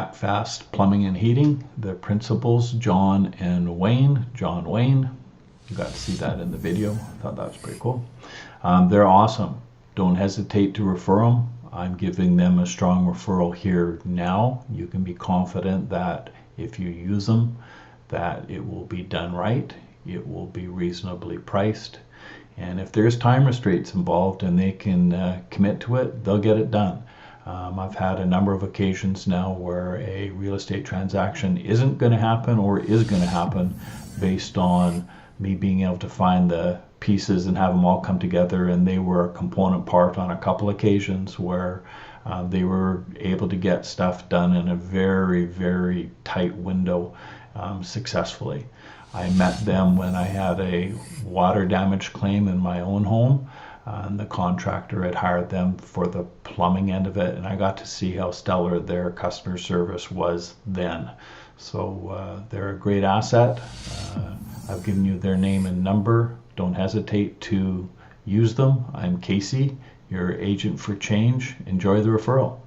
Act Fast Plumbing and Heating. The principals, John and Wayne. John Wayne. You got to see that in the video. I thought that was pretty cool. They're awesome. Don't hesitate to refer them. I'm giving them a strong referral here now. You can be confident that if you use them, that it will be done right. It will be reasonably priced. And if there's time restraints involved and they can commit to it, they'll get it done. I've had a number of occasions now where a real estate transaction isn't going to happen or is going to happen based on me being able to find the pieces and have them all come together, and they were a component part on a couple occasions where they were able to get stuff done in a very, very tight window successfully. I met them when I had a water damage claim in my own home, and the contractor had hired them for the plumbing end of it, and I got to see how stellar their customer service was then. So they're a great asset. I've given you their name and number. Don't hesitate to use them. I'm Casey, your agent for change. Enjoy the referral.